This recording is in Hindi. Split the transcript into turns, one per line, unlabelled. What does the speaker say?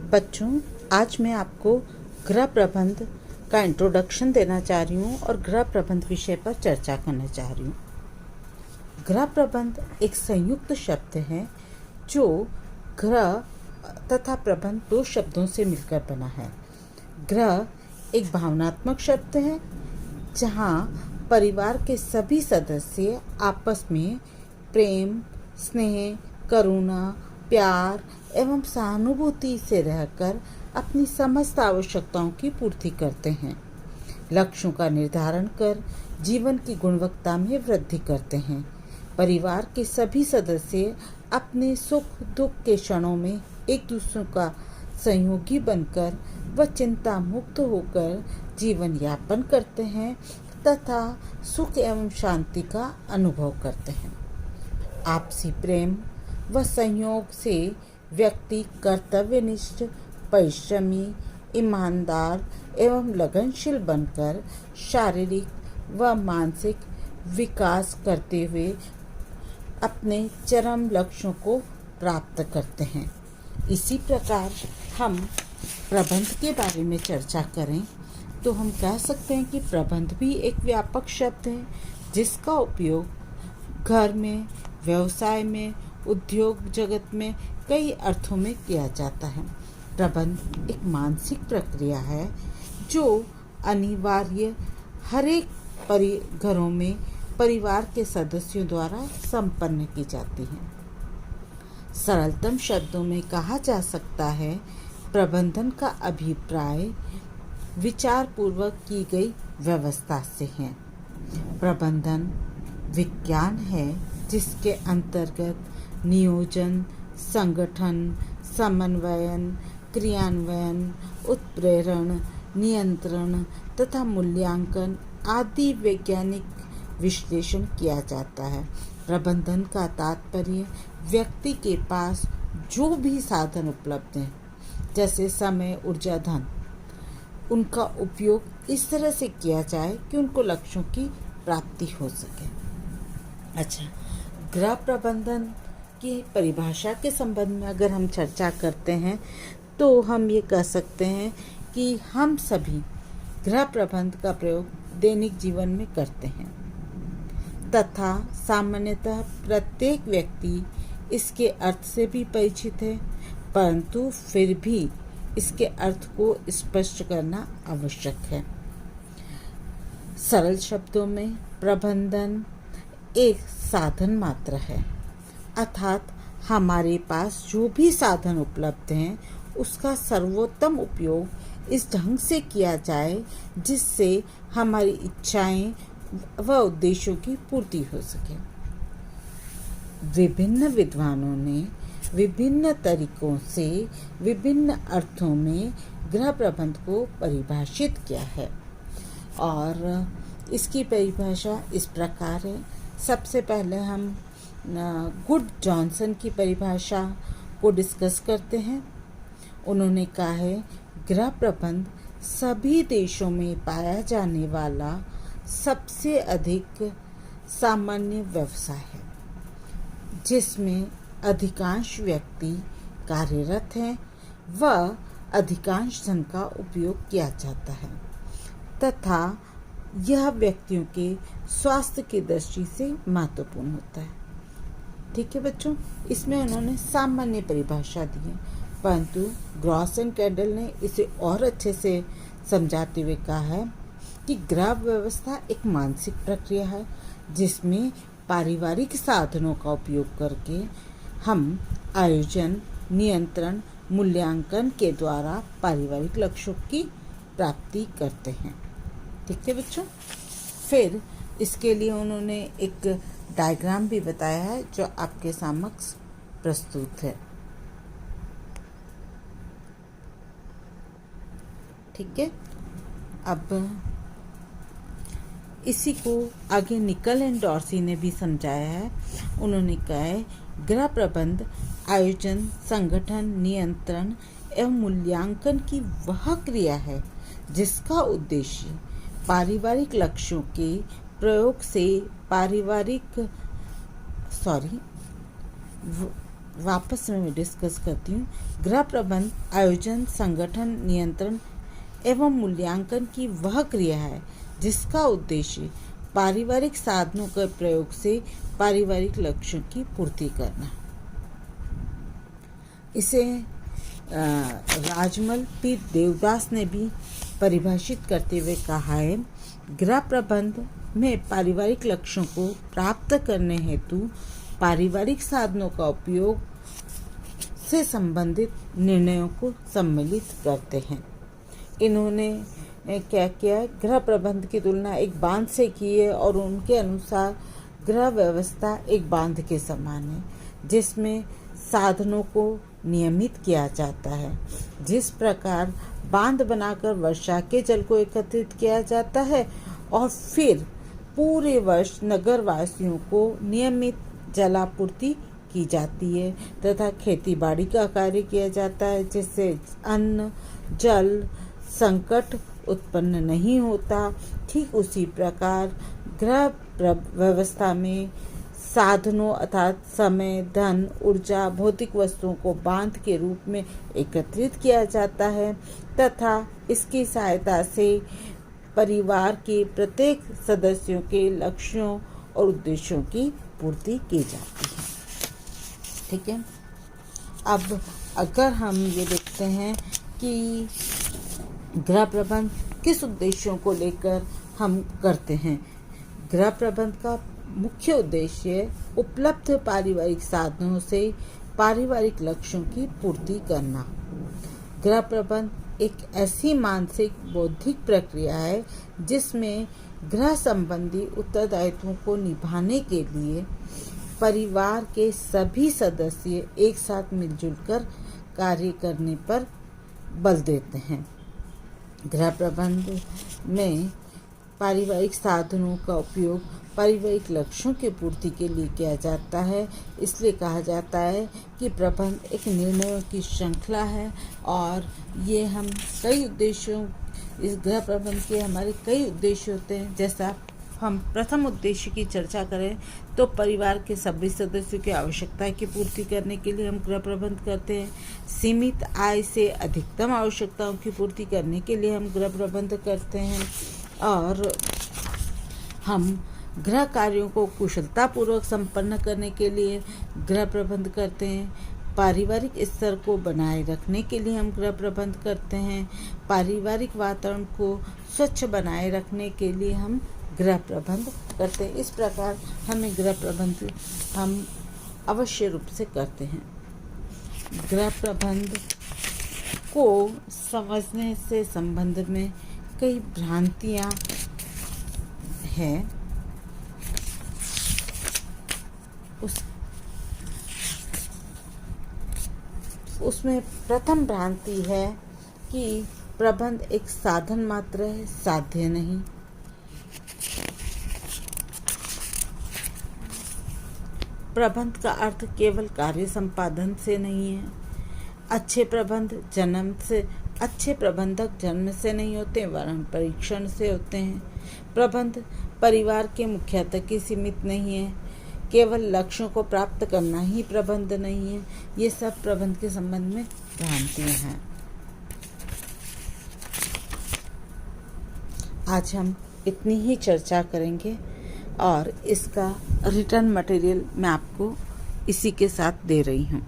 बच्चों, आज मैं आपको गृह प्रबंध का इंट्रोडक्शन देना चाह रही हूँ और गृह प्रबंध विषय पर चर्चा करना चाह रही हूँ। गृह प्रबंध एक संयुक्त शब्द है जो गृह तथा प्रबंध दो शब्दों से मिलकर बना है। गृह एक भावनात्मक शब्द है जहाँ परिवार के सभी सदस्य आपस में प्रेम, स्नेह, करुणा, प्यार एवं सहानुभूति से रहकर अपनी समस्त आवश्यकताओं की पूर्ति करते हैं। लक्ष्यों का निर्धारण कर जीवन की गुणवत्ता में वृद्धि करते हैं। परिवार के सभी सदस्य अपने सुख दुख के क्षणों में एक दूसरे का सहयोगी बनकर व चिंता मुक्त होकर जीवन यापन करते हैं तथा सुख एवं शांति का अनुभव करते हैं। आपसी प्रेम व संयोग से व्यक्ति कर्तव्यनिष्ठ, परिश्रमी, ईमानदार एवं लगनशील बनकर शारीरिक व मानसिक विकास करते हुए अपने चरम लक्ष्यों को प्राप्त करते हैं। इसी प्रकार हम प्रबंध के बारे में चर्चा करें तो हम कह सकते हैं कि प्रबंध भी एक व्यापक शब्द है जिसका उपयोग घर में, व्यवसाय में, उद्योग जगत में कई अर्थों में किया जाता है। प्रबंध एक मानसिक प्रक्रिया है जो अनिवार्य हर एक घरों में परिवार के सदस्यों द्वारा संपन्न की जाती है। सरलतम शब्दों में कहा जा सकता है, प्रबंधन का अभिप्राय विचार पूर्वक की गई व्यवस्था से है। प्रबंधन विज्ञान है जिसके अंतर्गत नियोजन, संगठन, समन्वयन, क्रियान्वयन, उत्प्रेरण, नियंत्रण तथा मूल्यांकन आदि वैज्ञानिक विश्लेषण किया जाता है। प्रबंधन का तात्पर्य व्यक्ति के पास जो भी साधन उपलब्ध हैं, जैसे समय, ऊर्जा, धन, उनका उपयोग इस तरह से किया जाए कि उनको लक्ष्यों की प्राप्ति हो सके। अच्छा, गृह प्रबंधन की परिभाषा के संबंध में अगर हम चर्चा करते हैं तो हम ये कह सकते हैं कि हम सभी गृह प्रबंध का प्रयोग दैनिक जीवन में करते हैं तथा सामान्यतः प्रत्येक व्यक्ति इसके अर्थ से भी परिचित है, परंतु फिर भी इसके अर्थ को स्पष्ट करना आवश्यक है। सरल शब्दों में प्रबंधन एक साधन मात्र है, अर्थात हमारे पास जो भी साधन उपलब्ध हैं उसका सर्वोत्तम उपयोग इस ढंग से किया जाए जिससे हमारी इच्छाएं व उद्देश्यों की पूर्ति हो सके। विभिन्न विद्वानों ने विभिन्न तरीकों से विभिन्न अर्थों में गृह प्रबंध को परिभाषित किया है और इसकी परिभाषा इस प्रकार है। सबसे पहले हम गुड जॉनसन की परिभाषा को डिस्कस करते हैं। उन्होंने कहा है, गृह प्रबंध सभी देशों में पाया जाने वाला सबसे अधिक सामान्य व्यवसाय है जिसमें अधिकांश व्यक्ति कार्यरत हैं व अधिकांश धन का उपयोग किया जाता है तथा यह व्यक्तियों के स्वास्थ्य की दृष्टि से महत्वपूर्ण होता है। ठीक है बच्चों, इसमें उन्होंने सामान्य परिभाषा दी है, परंतु ग्रॉस एंड कैंडल ने इसे और अच्छे से समझाते हुए कहा है कि गृह व्यवस्था एक मानसिक प्रक्रिया है जिसमें पारिवारिक साधनों का उपयोग करके हम आयोजन, नियंत्रण, मूल्यांकन के द्वारा पारिवारिक लक्ष्यों की प्राप्ति करते हैं। ठीक है बच्चों, फिर इसके लिए उन्होंने एक डायग्राम भी बताया है जो आपके समक्ष प्रस्तुत है। ठीक है, अब इसी को आगे निकल एंड डॉर्सी ने भी समझाया है। उन्होंने कहा है, गृह प्रबंध आयोजन, संगठन, नियंत्रण एवं मूल्यांकन की वह क्रिया है जिसका उद्देश्य पारिवारिक लक्ष्यों के प्रयोग से वापस में डिस्कस करती हूँ। गृह प्रबंध आयोजन, संगठन, नियंत्रण एवं मूल्यांकन की वह क्रिया है जिसका उद्देश्य पारिवारिक साधनों के प्रयोग से पारिवारिक लक्ष्यों की पूर्ति करना। इसे राजमल पी देवदास ने भी परिभाषित करते हुए कहा है, गृह प्रबंध में पारिवारिक लक्ष्यों को प्राप्त करने हेतु पारिवारिक साधनों का उपयोग से संबंधित निर्णयों को सम्मिलित करते हैं। इन्होंने क्या किया, गृह प्रबंध की तुलना एक बांध से की है और उनके अनुसार गृह व्यवस्था एक बांध के समान है जिसमें साधनों को नियमित किया जाता है। जिस प्रकार बांध बनाकर वर्षा के जल को एकत्रित किया जाता है और फिर पूरे वर्ष नगरवासियों को नियमित जलापूर्ति की जाती है तथा खेती बाड़ी का कार्य किया जाता है जिससे अन्न जल संकट उत्पन्न नहीं होता, ठीक उसी प्रकार गृह व्यवस्था में साधनों अर्थात समय, धन, ऊर्जा, भौतिक वस्तुओं को बांध के रूप में एकत्रित किया जाता है तथा इसकी सहायता से परिवार के प्रत्येक सदस्यों के लक्ष्यों और उद्देश्यों की पूर्ति की जाती है। ठीक है। अब अगर हम ये देखते हैं कि गृह प्रबंध किस उद्देश्यों को लेकर हम करते हैं। गृह प्रबंध का मुख्य उद्देश्य उपलब्ध पारिवारिक साधनों से पारिवारिक लक्ष्यों की पूर्ति करना। गृह प्रबंध एक ऐसी मानसिक बौद्धिक प्रक्रिया है जिसमें गृह संबंधी उत्तरदायित्वों को निभाने के लिए परिवार के सभी सदस्य एक साथ मिलजुल कर कार्य करने पर बल देते हैं। गृह प्रबंध में पारिवारिक साधनों का उपयोग पारिवारिक लक्ष्यों की पूर्ति के लिए किया जाता है। इसलिए कहा जाता है कि प्रबंध एक निर्णयों की श्रृंखला है और ये हम कई उद्देश्यों, इस गृह प्रबंध के हमारे कई उद्देश्य होते हैं। जैसा हम प्रथम उद्देश्य की चर्चा करें तो परिवार के सभी सदस्यों की आवश्यकता की पूर्ति करने के लिए हम गृह प्रबंध करते हैं। सीमित आय से अधिकतम आवश्यकताओं की पूर्ति करने के लिए हम गृह प्रबंध करते हैं और हम गृह कार्यों को कुशलतापूर्वक संपन्न करने के लिए गृह प्रबंध करते हैं। पारिवारिक स्तर को बनाए रखने के लिए हम गृह प्रबंध करते हैं। पारिवारिक वातावरण को स्वच्छ बनाए रखने के लिए हम गृह प्रबंध करते हैं। इस प्रकार हमें गृह प्रबंध हम अवश्य रूप से करते हैं। गृह प्रबंध को समझने से संबंध में कई भ्रांतियाँ हैं। उसमें प्रथम भ्रांति है कि प्रबंध एक साधन मात्र है, साध्य नहीं। प्रबंध का अर्थ केवल कार्य संपादन से नहीं है। अच्छे प्रबंधक जन्म से नहीं होते वरन परीक्षण से होते हैं। प्रबंध परिवार के मुखिया तक ही सीमित नहीं है। केवल लक्ष्यों को प्राप्त करना ही प्रबंध नहीं है। ये सब प्रबंध के संबंध में भ्रांतियां हैं। आज हम इतनी ही चर्चा करेंगे और इसका रिटर्न मटेरियल मैं आपको इसी के साथ दे रही हूँ।